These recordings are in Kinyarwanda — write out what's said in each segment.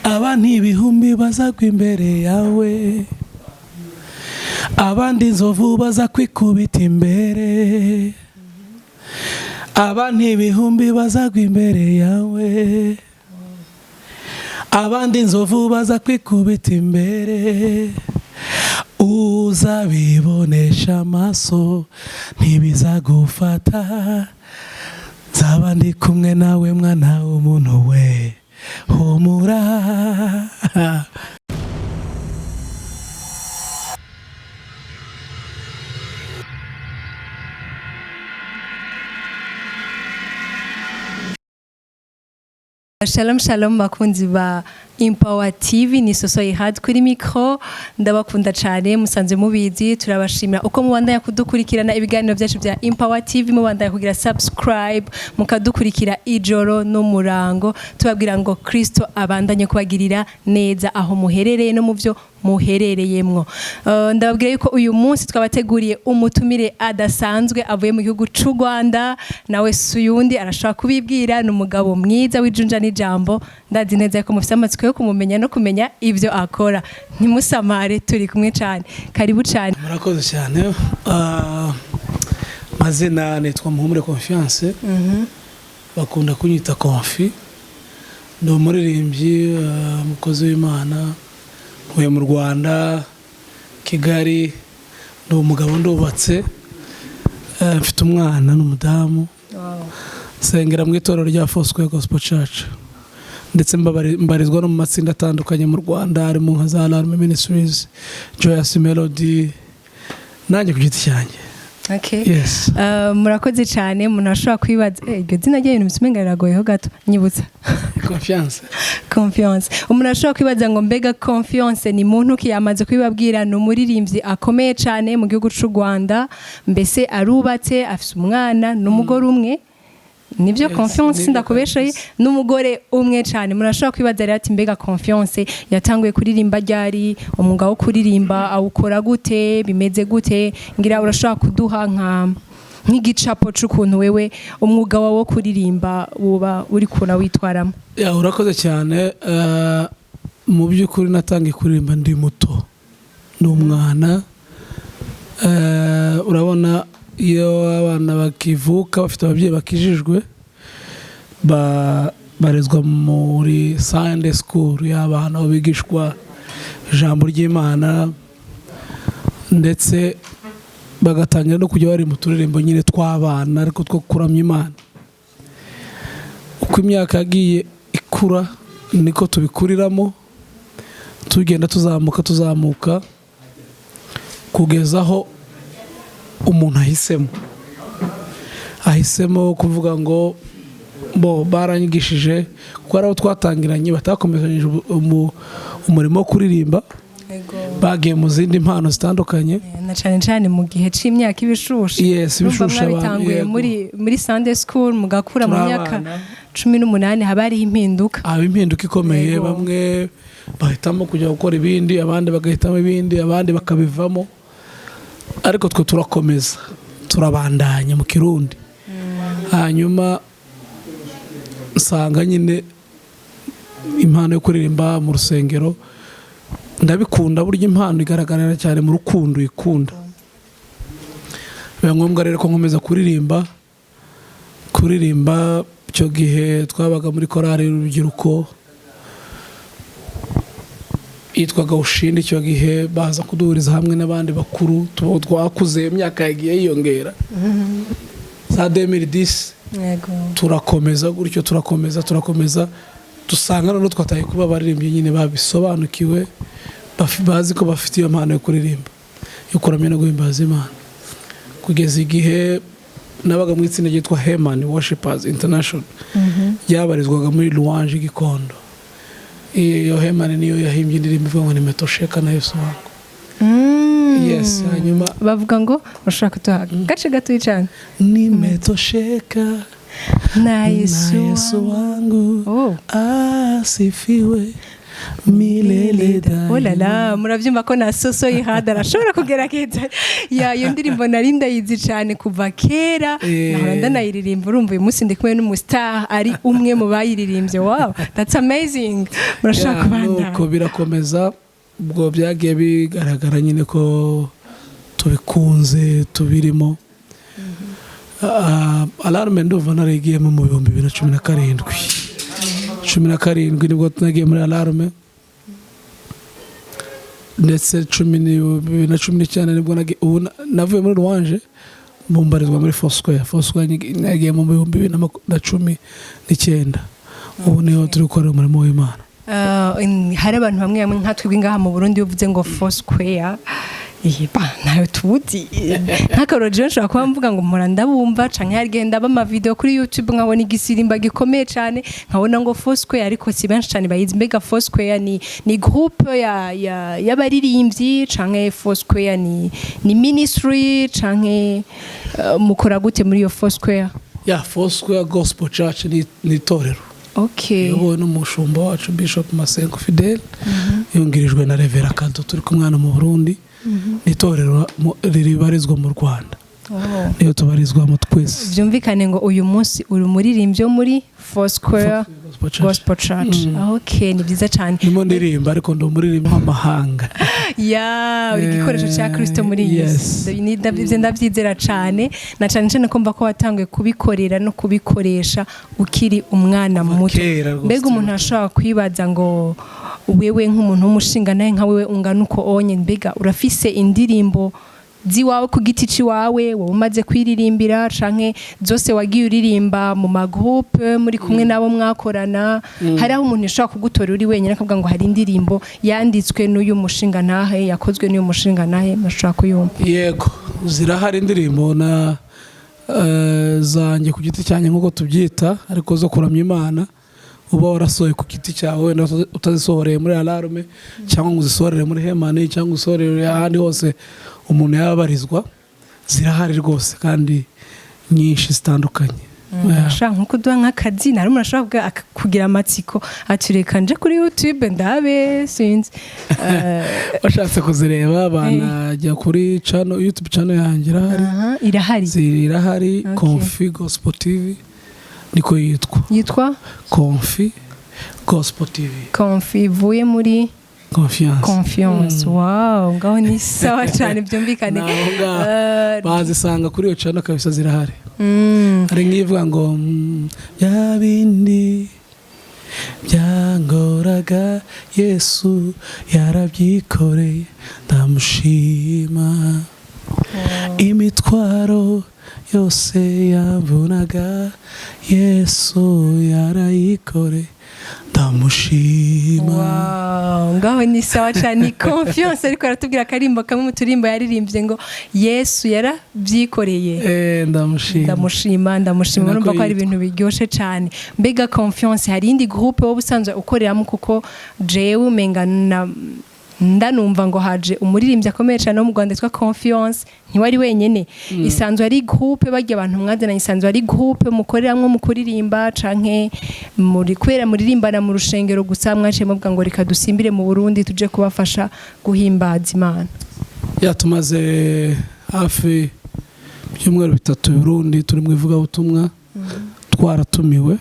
abandi ibihumbi bazagwa imbere yawe, abandi inzovu baza kwikubita imbere, abandi ibihumbi bazagwa imbere yawe, abandi inzovu baza kwikubita imbere, uzabibonesha amaso ntibizagufata, nzaba ndi kumwe nawe mwana w'umuntu we, humura. Shalom shalom bakunzi ba Impano TV, ni Soso Ihad kuri micro. Ndabakunda cyane, musanze mubizi, turabashimira uko mubandanya kudukurikirana ibiganiro byacu bya Impano TV, mubandanya kugira subscribe, mukadukurikira ijoro no murango, tubabwira ngo Kristo abandanye kubagirira neza aho muherereye no mu byo muherereyemwo. Ndababwira yuko uyu munsi twabateguriye umutumire adasanzwe avuye mu gihugu cy'u Rwanda, nawe suyundi arashaka kubibwira, n'umugabo mwiza w'ijunja n'ijambo, ndazi neza ko mufite amatsiko yo kumumenya no kumenya ivyo akora. Ntimusamare, turi kumwe cyane. Karibu cyane. Murakoze cyane. Mazina nitwa Muhumure Confiance. Bakunda kunyita Confi. Ndi umuririmbyi, umukozi w'Imana, uye mu Rwanda, Kigali. Ndi umugabo ndubatse, mfite umwana n'umudamu. Sengera mu itorero rya Foursquare Gospel Church. Ndetse mbarizwa no mu matsinda atandukanye mu Rwanda, harimo nka za Alarm Ministries, Joyous Melody, nanjye ku giti cyanjye. Okay. Yes. Murakoze cyane, umuntu ashobora kwibaza iryo zina rye ibintu bimenga riragoyeho gato, nyibutsa. Confiance. Confiance. Umuntu ashobora kwibaza ngo mbega Confiance ni muntu ki yamaze kwibabwira, no muririmbyi akomeye cyane mu gihugu cy'u Rwanda, mbese arubatse, afite umwana n'umugore umwe. Nibyo Confiance ndakubeshaye, n'umugore umwe cyane. Murashaka kwibaza rero ati mbega Confiance yatanguye kuririmba ryari, umwuga wo kuririmba awukora gute, bimeze gute? Ngira urashaka kuduha nk'igicapo cy'ukuntu wewe umwuga wawe wo kuririmba uba uri kuna witwaramo. Ya, urakoze cyane. Mu by'ukuri natangiye kuririmba ndi muto, n'umwana. Urabona iyo abana bakivuka bafite ababyeyi bakijijwe, barezwa muri Sunday school y'abana, aho bigishwa ijambo ry'Imana, ndetse bagatangira no kujya bari mu turirimbo nyine tw'abana ariko two kuramya Imana. Uko imyaka yagiye ikura niko tubikuriramo, tugenda tuzamuka kugeza aho umuntu ahisemo kuvuga ngo bo baranyigishije ko ari abo twatangiranye batakomeje umurimo wo kuririmba, bagiye mu zindi mpano zitandukanye, na cyane mu gihe cy'imyaka ibishushe. Yes, ibishushe bitanguye muri Sunday school, mugakura mu myaka 18 haba ari impinduka ikomeye. Bamwe bahitamo kujya gukora ibindi, abandi bagahitamo ibindi, abandi bakabivamo, ariko twe turakomeza, turabandanya mu Kirundi. Hanyuma nsanga nyine impano yo kuririmba mu rusengero ndabikunda, burya impano igaragarira cyane mu rukundo ikunda. Biba ngombwa rero ko nkomeza kuririmba. Icyo gihe twabaga muri korali y'urubyiruko yitwaga Ushindi. Icyo gihe baza kuduhuriza hamwe n'abandi bakuru twakuze, imyaka yagiye yiyongera. Za 2010 turakomeza gutyo, turakomeza dusanga none twataye kuba abaririmbyi nyine babisobanukiwe, bazi ko bafite iyo mpano yo kuririmba, yo kuramya no guhimbaza Imana. Kugeza igihe nabaga mu itsinda ryitwa Hemani Worshipers International, yabarizwaga muri Louange Gikondo. Iyo Hemani niyo yahimbye indirimbo ivuga ngo nimetosheka na Yesu wangu. Yes, hanyuma bavuga ngo ushaka tuha gace gato cyane, nimetosheka na Yesu wangu, asifiwe milele daima. Oh la la, muravyumva ko na soso ihada arashobora kugerageza iyo ndirimbo nari ndayizi cyane kuva kera nahora ndanayiririmba. Urumva uyu munsi ndi kumwe n'umustar ari umwe mu bayiririmbye. Wow, that's amazing. Murashaka kubana nuko birakomeza, ubwo byagiye bigaragara nyine ko tubikunze tubirimo. Alarme ndumva narigiyemo mu 2017 nibwo tunagiye muri alarme, ndetse 2019 nibwo navuye muri Rwanje mumbarizwa muri Foursquare nagiye mu 2019. ubu niho turi gukora umurimo w'Imana. Hari abantu bamwe nka twebwe ngaha mu Burundi uvuze ngo Foursquare nayo tubuzi nk'akarorero nshobora kuba mvuga ngo mpora ndabumva canke harigenda bama video kuri YouTube nkabona igisirimba gikomeye cyane nkabona ngo Foursquare, ariko si benshi cyane bayizi. Mbega Foursquare ni groupe y'abaririmbyi canke Foursquare ni ministry canke mukora gute muri iyo Foursquare? Foursquare Gospel Church ni itorero. Okay. Yobowe n'umushumba wacu Bishop Masengo Fidel, yungirijwe na Revera Kanto, turi kumwana mu Burundi. Itorero riribarizwa mu Rwanda. Niyo tubarizwamo twese. Vyumvikane ngo uyu munsi uri umuririmbyi wo muri Foursquare Gospel Church. Okay, ni byiza cyane. Nimo ndirimba ariko ndo umuririmbyi w'amahanga. Igikoresho cya Kristo muri Yesu. Ndabyizera cyane, na cyane kumva ko watanguye kubikorera no kubikoresha ukiri umwana muto. Mbega umuntu ashobora kwibaza ngo wewe nk'umuntu w'umushinga naye nka wewe ungana uko onye, mbega urafise indirimbo ziwawe ku giti ciwawe wowe umaze kwiririmbira canke zose wagiye uririmba mu magroupe muri kumwe nabo mwakorana? Hari aho umuntu ashobora kugutora uri wenyine akavuga ngo hari indirimbo yanditswe n'uyu mushinga nahe, yakozwe n'uyu mushinga nahe, mashaka kuyumva? Yego, zirahari indirimbo na zanjye ku giti cyanjye nk'uko tubyita, ariko zo kuramya Imana uba warasohoye ku giti cyawe utazisohoreye muri alarme cyangwa ngo uzisohorere muri Hemani cyangwa uzisohorere ahandi hose umuntu yabarizwa. Zirahari rwose kandi nyinshi zitandukanye. Ashaka nko kuduha nk'akazi nari umuntu ashobora kugira amatsiko atureka nje kuri YouTube ndabe sinzi washatse kuzireba banajya kuri YouTube channel yanjye irahari. Confi Gospel TV niko yitwa Confi Gospel TV. Confi ivuye muri Confiance. Wow, ngaho ni sawa cyane byumvikane. Bazisanga kuri iyo channel kabisa, zirahari. Hari nk'ivuga ngo yabindi byangoraga Yesu yarabyikoreye ndamushima, imitwaro yose yavunaga Yesu yarayikoreye ndamushima. Wow, ngaho ni sawa cyane. Confiance ariko aratubwira akarimbo kamwe mu turimbo yaririmbye ngo Yesu yarabyikoreye ndamushima. Urumva ko ari ibintu biryoshe cyane. Mbega Confiance hari indi groupe wowe usanzwe ukoreramo? Kuko jewe umenga ndanumva ngo haje umuririmbyi akomeye cyane mu Rwanda yitwa Confiance, ntiwari wenyene. Isanzwe ari groupe bajya abantu mwazana, isanzwe ari groupe mukoreramo mu kuririmba canke muri kwera muririmbana mu rushengero gusa mwaciye muvuga ngo reka dusimbire mu Burundi tuje kubafasha guhimbaza Imana? Tumaze hafi byumweru 3 Burundi turi mu ivuga butumwa, twaratumiwe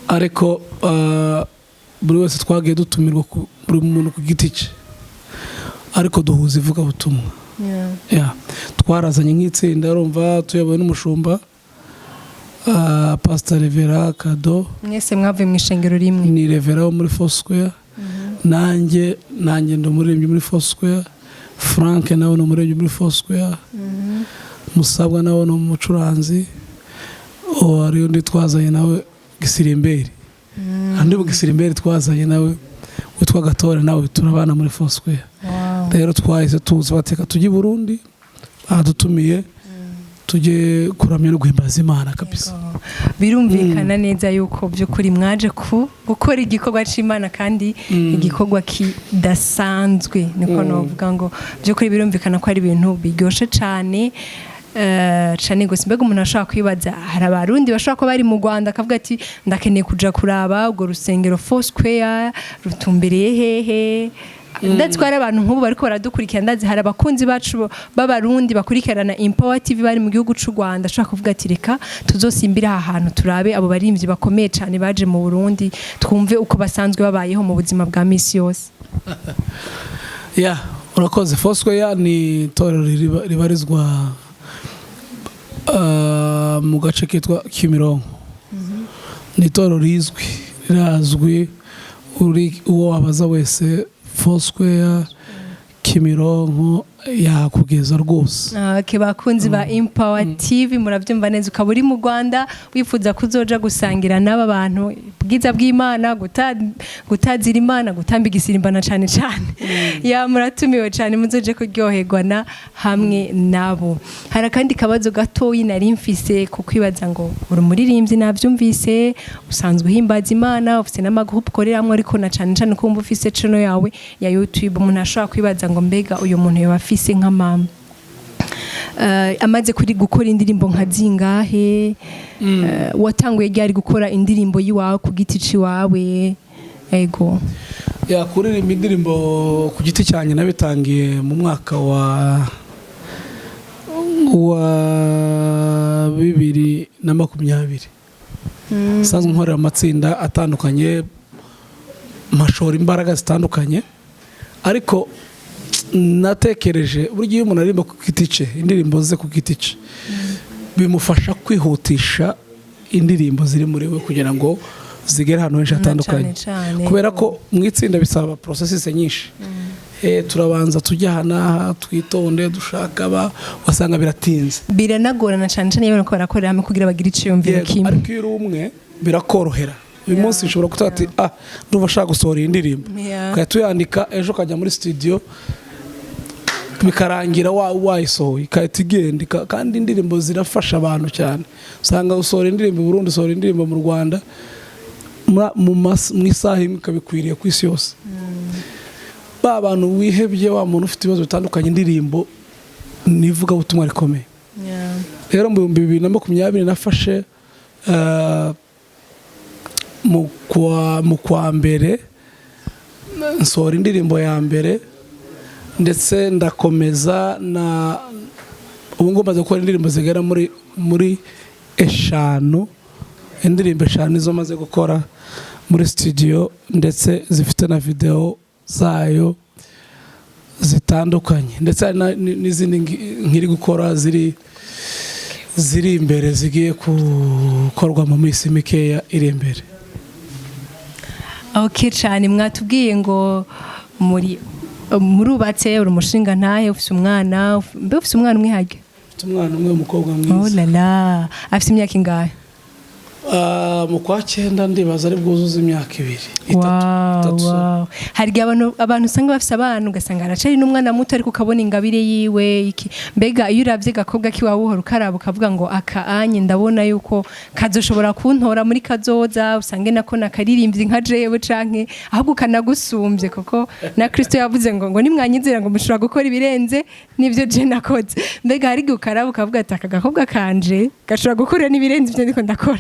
ariko buri wese twagiye dutumirwa buri muntu ku giti cye, ariko duhuza ivuga butumwa. Twarazanye nk'itsinda, urumva tuyobowe n'umushumba Pastor Revera Kado. Mwese mwavuye mu ishengero rimwe? Ni Revera wo muri Foursquare, nanjye ndo umuririmbyi muri Foursquare, Frank nawe ni umuririmbyi muri Foursquare, Musabwa nawe ni umucuranzi, ari undi twazanye nawe Gisirimberi, andi Gisirimberi twazanye nawe witwa Gatore, nawe turabana muri Foursquare. Rero twahise tuza bateka tujye Burundi, adutumiye tujye kuramya no guhimbaza Imana kabisa. Birumvikana neza yuko byukuri mwaje gukora igikorwa cy'Imana kandi igikorwa kidasanzwe, niko novuga ngo byukuri birumvikana ko ari ibintu biryoshe cyane. cane gose mbega umuntu ashaka kwibaza hari abarundi bashaka ko bari mu Rwanda akavuga ati ndakeneye kuja kuraba ubwo rusengero Foursquare rutumbereye hehe ndazi ko hari abantu nk'ubu bariko baradukurikira ndazi hari abakunzi bacu b'abarundi bakurikirana Impano TV bari mu gihugu c'u Rwanda ashaka kuvuga ati reka tuzosimbira aha hantu turabe abo barimvyi bakomeye cyane baje mu Burundi twumve uko basanzwe babayeho mu buzima bwa misi yose. Urakoze. Foursquare ni itorero ribarizwa mu gace kitwa Kimironko. Ni itorero rirazwi uwo wabaza wese Foursquare Kimironko yakugeza rwose. Bakunzi ba Impano TV muravyumva neza ukaba uri mu Rwanda wifuza kuzoja gusangira n'aba bantu bwiza bw'Imana gutazira Imana gutambigisira Imana cyane muratumiwe cyane muzoje kuryoherwa na hamwe nabo. Hari kandi kabazo gatoyi nari mfise kukwibaza ngo uri umuririmbyi navyumvise usanzwe uhimbaza Imana ufise n'amagroupe ukoreramwe ariko na cyane kumva ufise channel yawe ya YouTube umuntu ashobora kwibaza ngo mbega uyu muntu yoba afise nka mama amaze kuri gukora indirimbo nka zingahe watanguye ryari gukora indirimbo yiwawe ku giti ciwawe ego kuririmba indirimbo ku giti cyanye nabitangiye mu mwaka wa 2020 sanzwe nkorera amatsinda atandukanye mashora imbaraga zitandukanye ariko natekereje buryo umuntu aririmba ku giti cye indirimbo ze ku giti cye bimufasha kwihutisha indirimbo ziri muri we kugira ngo zigere ahantu henshi hatandukanye kubera ko mu itsinda bisaba processes nyinshi turabanza tujya hana twitonde dushaka wasanga biratinze biranagorana cyane iyo bariko barakorera hamwe kugira bagire icyiyumviro kimwe ariko iyo umwe birakorohera uyu munsi ushobora kuvuga ati ndumva ashaka gusohora indirimbo ukajya tuyandika ejo ukajya muri studio bikarangira wayisohoye ikahita igenda kandi indirimbo zirafasha abantu cyane usanga usohora indirimbo mu Burundi usohora indirimbo mu Rwanda mu isaha imwe ikabikwiriye ku isi yose ba bantu wihebye wa muntu ufite ibibazo bitandukanye indirimbo nivuga ubutumwa rikomeye rero mu 2020 nafashe mu kwa mbere nsohora indirimbo ya mbere ndetse ndakomeza na ubu ngubu maze gukora indirimbo zigera muri 5 indirimbo 5 nizo maze gukora muri studio ndetse zifite na video zayo zitandukanye ndetse n'izindi nkiri gukora ziri imbere zigiye gukorwa mu minsi mikeya iri imbere. cyane mwatubwiye ngo murubatse uri umushinga ntahe ufise umwana umwe hage ufite umwana umwe umukobwa mwiza afite imyaka ingahe mu kwa 9 ndibaza ari bwuzuza imyaka 2 3 hari abantu usanga bafise abantu ugasanga aracari n'umwana muto ariko ukabona ingabire yiwe mbega iyo uravye gakobwa kiwawe uhora ukaraba ukavuga ngo akaanye ndabona yuko kazoshobora kuntora muri kazoza usange nako nakaririmbye nka jewe canke ahubwo kanagusumbye kuko na Kristo yavuze ngo nimwanyizera ngo mushobora gukora ibirenze nivyo je nakoze mbega hari ukaraba ukavuga ati aka gakobwa kanje gashobora gukora n'ibirenze ivyo ndiko ndakora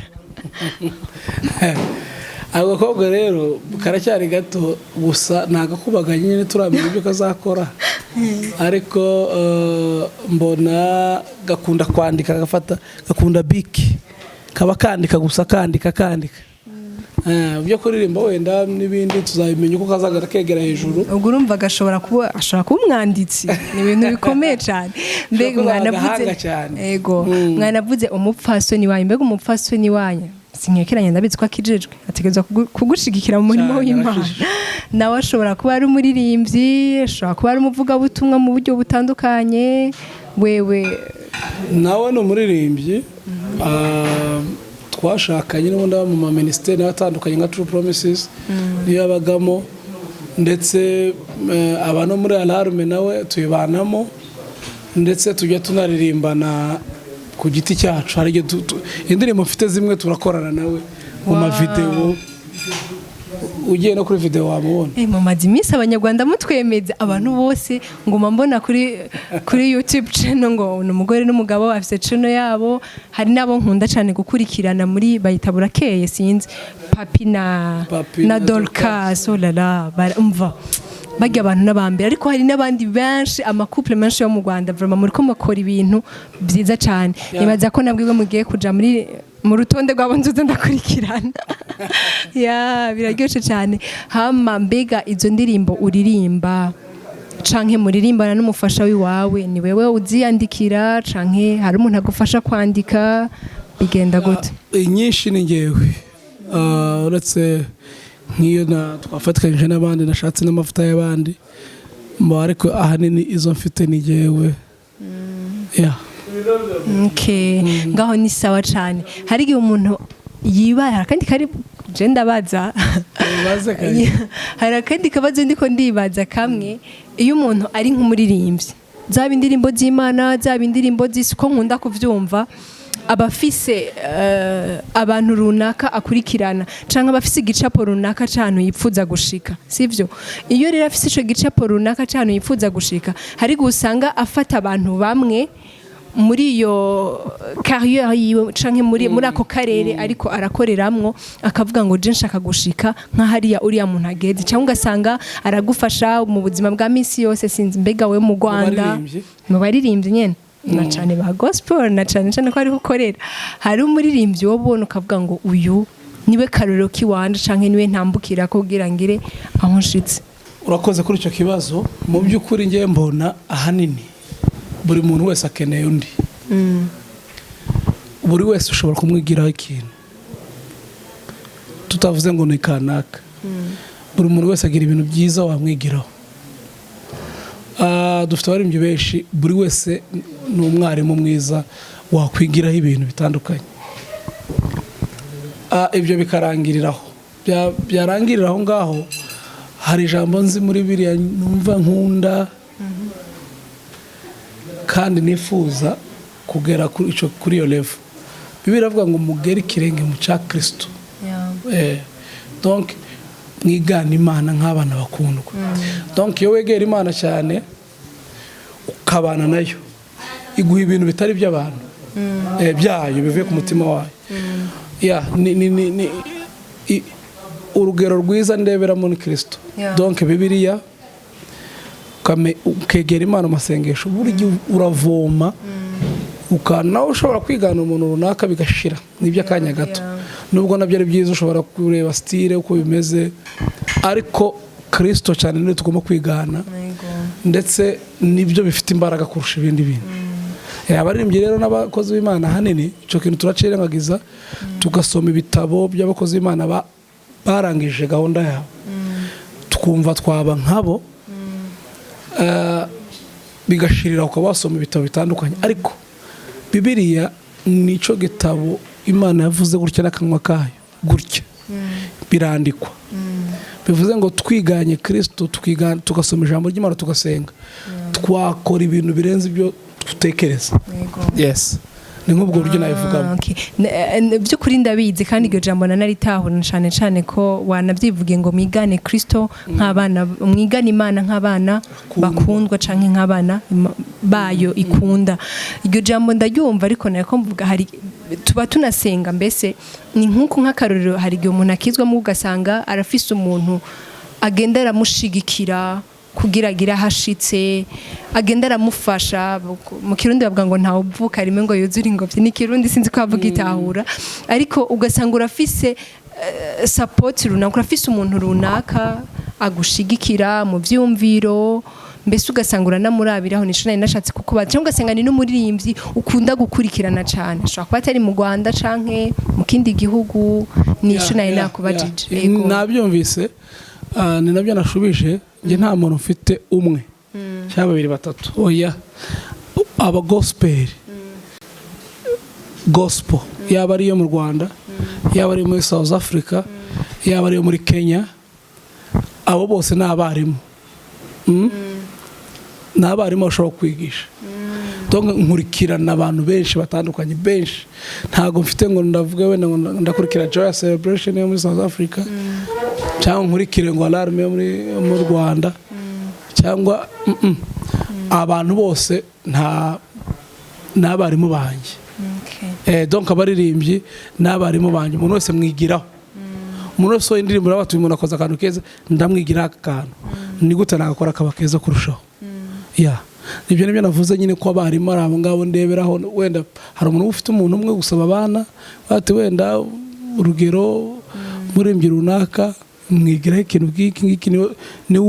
agakobwa rero karacyari gato gusa nagakubaganye nyine turamenya ibyo kazakora ariko mbona gakunda kwandika gakunda biki kaba kandika gusa kandika byo kuririmba wenda n'ibindi tuzabimenya uko kazagara kegera hejuru ubwo urumva ashobora kuba umwanditsi ni ibintu bikomeye cyane mbega mwanavuze umupfasoni wanyu mbega umupfasoni wanyu sinyekeranya ndabizi ko akijejwe ategezwa kugushigikira mu murimo w'Imana nawe ashobora kuba ari umuririmbyi ashobora kuba ari umuvugabutumwa mu buryo butandukanye wewe nawe ni umuririmbyi twashakanye n'ubundi mu ministeri atandukanye nka True Promises niyo abagamo ndetse abantu muri alarme nawe tuyibanamo ndetse tujya tunaririmbana ku giti cyacu hari indirimbo mfite zimwe turakorana nawe mu mavideo ugiye no kuri video wamubona mu madimisi abanyarwanda mutwemeza abantu bose ngoma mbona kuri YouTube channel ngo umugore n'umugabo bafite channel yabo hari nabo nkunda cyane gukurikirana muri bayitabura keye sinzi papi na Dorcas olala barumva bajya abantu n'abambere ariko hari n'abandi benshi couple menshi yo mu Rwanda vraiment muri ko makora ibintu byiza cyane nibaza ko nabwiwe mugiye kuja mu rutonde rwabo nzuze ndakurikirana biraryoshe cyane hama mbega izo ndirimbo uririmba canke muririmbana n'umufasha wiwawe ni wewe uziyandikira canke hari umuntu agufasha kwandika bigenda gute nyinshi ni ngewe uretse nk'iyo twafatikanyije n'abandi nashatse n'amavuta y'abandi ariko ahanini izo mfite ni ngewe ngaho ni sawa cyane hari igihe umuntu yibara kandi kari genda baza hari akandi kabazo ndiko ndibaza kamwe iyo umuntu ari nk'umuririmbyi zaba indirimbo z'Imana zaba indirimbo z'isuko nkunda kuvyumva abafise abantu runaka akurikirana canke abafise igicapo runaka cyane yipfuza gushika sivyo iyo rero afise ico gicapo runaka cyane yipfuza gushika hari gusanga afata abantu bamwe muri iyo carrière yiwe canke muri ako karere ariko arakoreramwo akavuga ngo je nshaka gushika nka hariya uriya muntu ageze cyangwa ugasanga aragufasha mu buzima bwa misi yose sinzi mbega we mu Rwanda mu baririmbyi nyene na cyane ba gospel na cyane ko ari gukorera hari umuririmbyi wo bona ukavuga ngo uyu niwe karorero kiwanje canke niwe ntambukira ko kugira ngire aho nshitse urakoze kuri ico kibazo mu by'ukuri ngiye mbona ahanini buri muntu wese akeneye undi buri wese ushobora kumwigiraho ikintu tutavuze ngo ni kanaka buri muntu wese agira ibintu byiza wamwigiraho dufite abaririmbyi benshi buri wese ni umwarimu mwiza wakwigiraho ibintu bitandukanye ibyo bikarangiriraho byarangiriraho ngaho hari ijambo nzi muri biriya numva nkunda kandi nifuza kugera kuri iyo level Bibiliya iravuga ngo mugere ikirenge mu cya Kristo donc mwigana Imana nk'abana bakundwa donc iyo wegera Imana cyane ukabana nayo iguha ibintu bitari by'abantu byayo bivuye ku mutima wayo urugero rwiza ndeberamo ni Kristo donc Bibiliya ukegera Imana amasengesho buryo uravoma nawe ushobora kwigana umuntu runaka bigashira nibyo akanya gato nubwo nabyo ari byiza ushobora kureba style uko bimeze ariko Kristo cyane niwe tugomba kwigana ndetse nibyo bifite imbaraga kurusha ibindi bintu abaririmbyi rero n'abakozi b'Imana hanini cyo kintu turacirengagiza tugasoma ibitabo by'abakozi b'Imana barangije gahunda yabo tukumva twaba nkabo bigashirira ukaba wasoma ibitabo bitandukanye ariko Bibiliya nico gitabo Imana yavuze gutya n'akanwa kayo gutya birandikwa bivuze ngo twiganye Kristo tugasoma ijambo ry'Imana tugasenga twakora ibintu birenze ibyo dutekereza yes ni nk'ubwo buryo nabivugamo by'ukuri ndabizi kandi iryo jambo naritahura cyane ko wanabyivuge ngo mwigane Kristo nk'abana mwigane Imana nk'abana bakundwa canke nk'abana bayo ikunda iryo jambo ndaryumva ariko nako mvuga hari tuba tunasenga mbese ni nk'uko nk'akarorero hari igihe umuntu akizwamo ugasanga arafise umuntu agenda aramushigikira kugira agira hashitse agenda aramufasha mu kirundi bavuga ngo ntawe uvuka rimwe ngo yuzure ingobyi ni kirundi sinzi ko avuga itahura ariko ugasanga urafise support runaka urafise umuntu runaka agushigikira mu vyumviro mbese ugasanga uranamurabiraho nico nari nashatse kukubaza cyangwa ugasanga ni n'umuririmbyi ukunda gukurikirana cyane ashobora kuba atari mu Rwanda canke mu kindi gihugu nico nari nakubajije nabyumvise ni nabyo nashubije nge nta muntu ufite umwe cyangwa babiri batatu oya aba gospel yaba ari iyo mu Rwanda yaba ari muri South Africa yaba ari muri Kenya abo bose ni abarimu n'abarimu bashobora kwigisha nkurikirana abantu benshi batandukanye benshi ntago mfite ngo ndavuga wenda ngo ndakurikira Joy Celebration yo muri South Africa cyangwa nkurikire ngo alarme mu Rwanda cyangwa abantu bose n'abarimu banjye. Donc abaririmbyi n'abarimu banjye umuntu wese mwigiraho. Umuntu wese indirimbo y'abatu umuntu akoze akantu keza ndamwigira akantu. Ni gute nagakora akaba keza kurushaho. Nibyo navuze nyine ko abarimu ari abo ngabo ndeberaho. Wenda hari umuntu ufite umuntu umwe gusaba abana bati wenda urugero muririmbyi runaka mwigiraho ikintu ngiki ni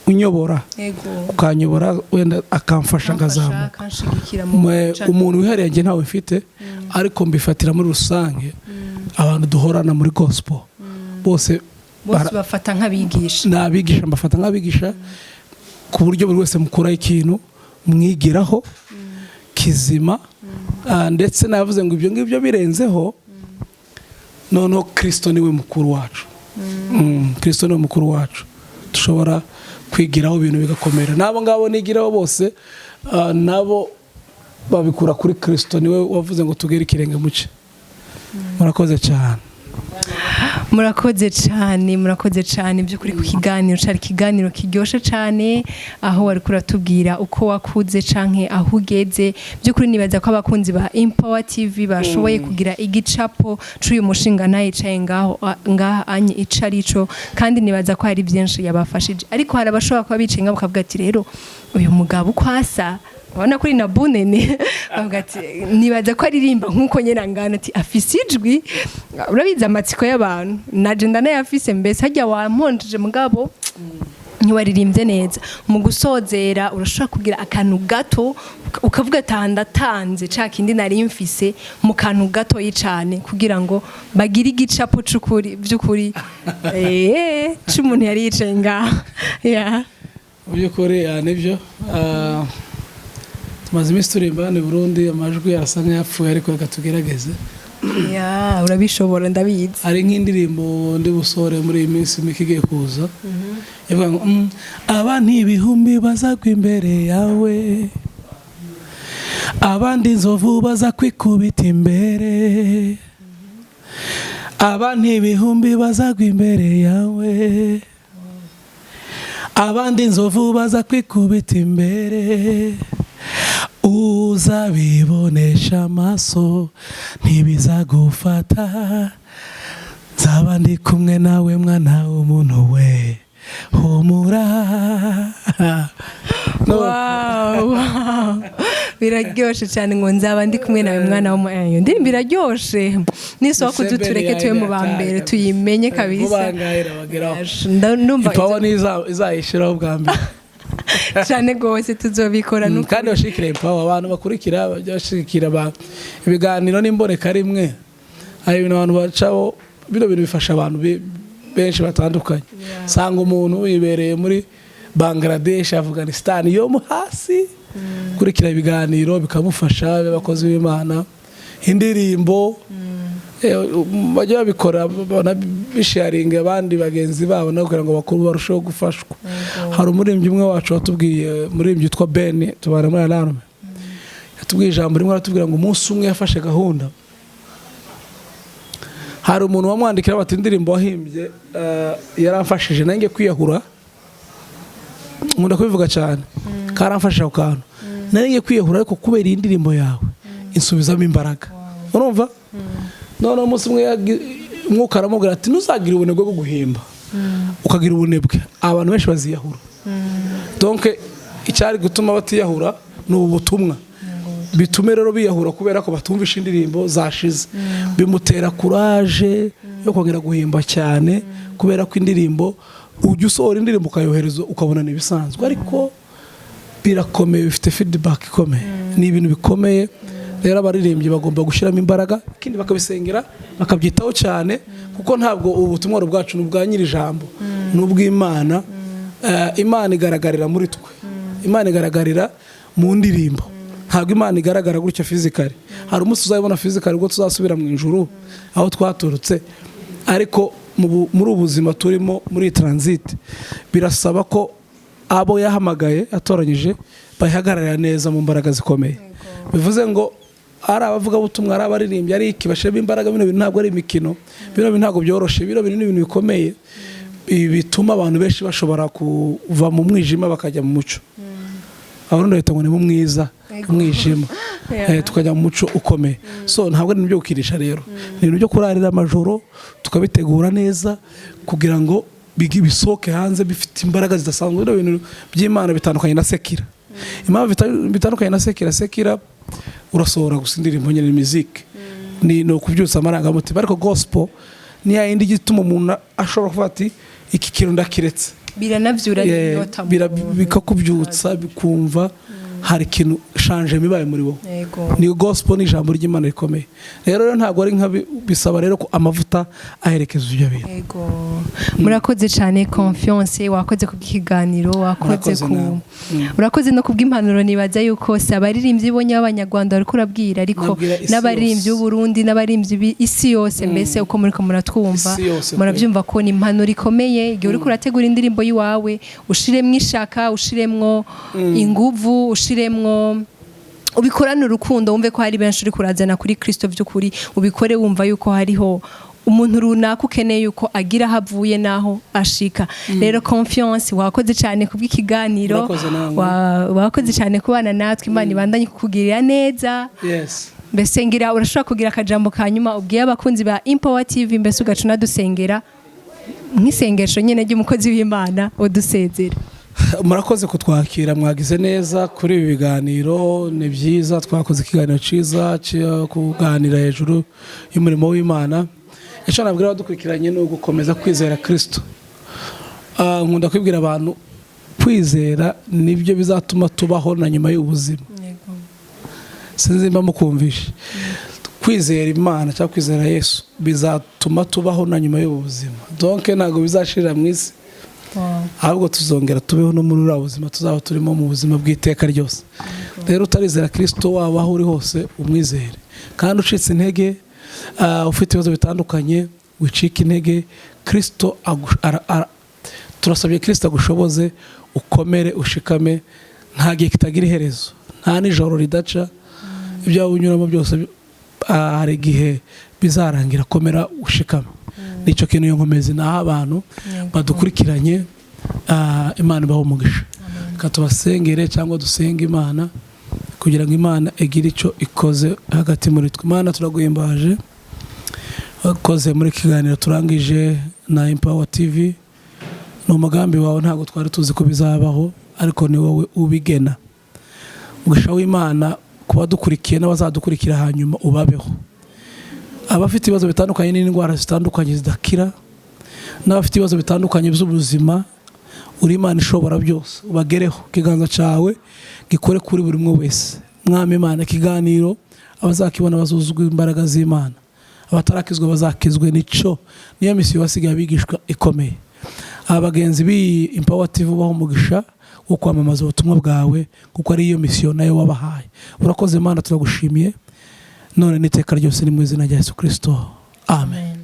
unyobora ukanyobora wenda akamfasha ngazamuka. Umuntu wihariye njye ntawe mfite ariko mbifatira muri rusange abantu duhorana muri gospel bose bafata nk'abigisha. Nabigisha mbafata nk'abigisha ku buryo buri wese mukura ikintu mwigiraho kizima. Ndetse navuze ngo ibyo ngibyo birenzeho noneho Kristo niwe mukuru wacu. Kristo niwe mukuru wacu dushobora kwigiraho ibintu bigakomera. Nabo ngabo nigiraho bose nabo babikura kuri Kristo niwe wavuze ngo tugere ikirenge muce. Murakoze cyane. Murakoze cyane by'ukuri ku kiganiro cyari kiganiro kiryoshe cyane aho wari kuratubwira uko wakuze canke aho ugeze. By'ukuri nibaza ko abakunzi ba Impano TV bashoboye kugira igicapo cy'uyu mushinga nayicaye ngaha anye icarico, kandi nibaza ko hari byinshi yabafashije. Ariko hari abashobora kuba bicaye ngabo kavuga ati rero uyu mugabo kwasa ubona kuri na bunene bavuga ati nibaza ko aririmba nkuko nyerangana ati afise ijwi. Urabiza amatsiko y'abantu na agenda nayo afise, mbese hajya wamponjeje mugabo ntiwaririmbye neza. Mu gusozera urashobora kugira akantu gato ukavuga tanze ca kindi nari mfise mu kantu gato y'icane kugira ngo bagire igicapo cy'ukuri by'ukuri cy'umuntu yari yicaye ngaha. By'ukuri nibyo tumaze iminsi turimba ni Burundi amajwi arasa nk'ayapfuye ariko reka tugerageze. Urabishobora ndabizi. Ari nk'indirimbo ndi busore muri iyi minsi mikigiye kuza ivuga ngo abantu ibihumbi bazagwa imbere yawe, abandi inzovu baza kwikubita imbere, abantu ibihumbi bazagwa imbere yawe, abandi inzovu baza kwikubita imbere, uzabibonesha amaso ntibizagufata, nzaba ndi kumwe nawe mwana w'umuntu we humura. Biraryoshe cyane ngo nzaba ndi kumwe nawe mwana w'umuntu. Ndirimbo iraryoshe nisoko kudutureke tuwe mu bambere tuyimenye kabisa. Ndumva izayishiraho bwa mbere cyane gose tuzobikora nuko kandi bashikire Impano abantu bakurikira bashikira ibiganiro n'imboneka rimwe. Hari ibintu abantu bacaho bino bintu bifasha abantu benshi batandukanye. Sanga umuntu wibereye muri Bangladesh, Afghanistan yo mu hasi kurikira ibiganiro bikamufasha. Abakozi b'Imana indirimbo bajya babikora bisharinga abandi bagenzi babo no kugira ngo bakuru barusheho gufashwa. Hari umuririmbyi umwe wacu watubwiye, umuririmbyi yitwa Ben tubara muri alarme, yatubwiye ijambo rimwe aratubwira ngo umunsi umwe yafashe gahunda. Hari umuntu wamwandikira bati indirimbo wahimbye yaramfashije nanjye kwiyahura. Nkunda kubivuga cyane karamfashije ako kantu nanjye kwiyahura, ariko kubera indirimbo yawe insubizamo imbaraga. Urumva none umunsi umwe umwuka aramubwira ati ntuzagira ubunebwe bwo guhimba ukagira ubunebwe, abantu benshi baziyahura. Donc icyari gutuma batiyahura ni ubutumwa bitume rero biyahura kubera ko batumvisha indirimbo zashize. Bimutera courage yo kongera guhimba cyane kubera ko indirimbo ujya usohora indirimbo ukayohereza ukabona nibisanzwe, ariko birakomeye bifite feedback ikomeye. Ni ibintu bikomeye rero abaririmbyi bagomba gushiramo imbaraga, ikindi bakabisengera bakabyitaho cyane kuko ntabwo ubutumwa bwacu n'ubwa nyiri ijambo n'ubw'Imana. Imana igaragarira muri twe, Imana igaragarira mu ndirimbo, ntabwo Imana igaragara gutya physically. Hari umunsi uzabona physically ubwo tuzasubira mu ijuru aho twaturutse, ariko muri ubuzima turimo muri transit birasaba ko abo yahamagaye atoranyije bahagarara neza mu mbaraga zikomeye. Bivuze ngo ari abavuga butumwa ari abaririmbyi ari ikibashema imbaraga bino bintu ntabwo ari imikino bino bintu ntabwo byoroshe bino bintu ni ibintu bikomeye bituma abantu benshi bashobora kuva mu mwijima bakajya mu muco abarundi bahita ngo ni mu mwiza umwijima tukajya mu muco ukomeye so ntabwo ari ibyo gukirisha rero ni ibintu byo kurarira amajoro tukabitegura neza kugira ngo bisohoke hanze bifite imbaraga zidasanzwe bino bintu by'Imana bitandukanye na sekira impamvu bitandukanye na sekira urasohora gusa indirimbo nyine muziki ni no kubyutsa amarangamutima ariko gospel ni ya indi gituma umuntu ashobora kuvuga ati iki kintu ndakiretse biranavyura n'iyota bikakubyutsa bikumva hari ikintu shanje mibaye muri wowe ni gospel ni ijambo ry'Imana rikomeye rero ntabwo ari nka bisaba rero ko amavuta aherekeza ibyo bintu yego murakoze cyane confiance wakoze ku bw'ikiganiro wakoze ku urakoze no kubw'impanuro nibaza yuko sabaririmbyi bonye b'abanyarwanda bari kurabwira ariko n'abaririmbyi b'u Burundi n'abaririmbyi isi yose mbese uko muri ko muratwumva murabyumva ko ni impanuro ikomeye igihe uri kurategura indirimbo yiwawe ushiremwe ishaka ushiremwo inguvu ushiremwo ubikorana urukundo wumve ko hari benshi uri kurazana kuri Kristo by'ukuri ubikore wumva yuko hariho umuntu runaka ukeneye yuko agira havuye naho ashika rero confiance wakoze cyane kubw'ikiganiro wakoze cyane kubana natwe Imana ibandanye kukugirira neza mbese ngira urashobora kugira akajambo kanyuma ubwiye abakunzi ba Impano TV mbese ugacuna dusengera nk'isengesho nyene ry'umukozi w'Imana udusezera murakoze kutwakira mwagize neza kuri ibi biganiro ni byiza twakoze ikiganiro ciza cyo kuganira hejuru y'umurimo w'Imana icyo nabwira abadukurikiranye ni ugukomeza kwizera Kristo nkunda kwibwira abantu kwizera nibyo bizatuma tubaho na nyuma y'ubuzima sinzi mba mukumvisha kwizera Imana cyangwa kwizera Yesu bizatuma tubaho na nyuma y'ubuzima donc ntago bizashirira mu isi ahubwo tuzongera tubeho no muri uriya buzima tuzaba turimo mu buzima bw'iteka ryose rero utarizera Kristo waba aho uri hose umwizere kandi ucitse intege ufite ibibazo bitandukanye wicika intege Kristo turasabye Kristo agushoboze ukomere ushikame nta gihe kitagira iherezo nta nijoro ridaca ibyo unyuramo byose hari igihe bizarangira komera ushikame nicyo kintu nkomezi naho abantu badukurikiranye Imana ibaho umugisha katubasengere cyangwa dusenge Imana kugira ngo Imana igire icyo ikoze hagati muri twe Imana turaguhimbaje wakoze muri kiganiro turangije na Impano TV no umugambi wawe ntabwo twari tuzi ko bizabaho ariko ni wowe ubigena umugisha w'Imana kuba dukurikiye n'abazadukurikira hanyuma ubabeho abafite ibibazo bitandukanye n'indwara zitandukanye zidakira n'abafite ibibazo bitandukanye by'ubuzima uri Imana ishobora byose ubagereho ikiganza cyawe gikore kuri buri umwe wese mwami Imana ikiganiro abazakibona bazuzuzwa imbaraga z'Imana abatarakizwa bazakizwe nico niyo misiyo basigaye bigishwa ikomeye abagenzi b'Impano TV baho umugisha wo kwamamaza ubutumwa bwawe kuko ari iyo misiyo nayo wabahaye urakoze Imana turagushimiye none n'iteka ryose ni mu izina rya Yesu Kristo amen.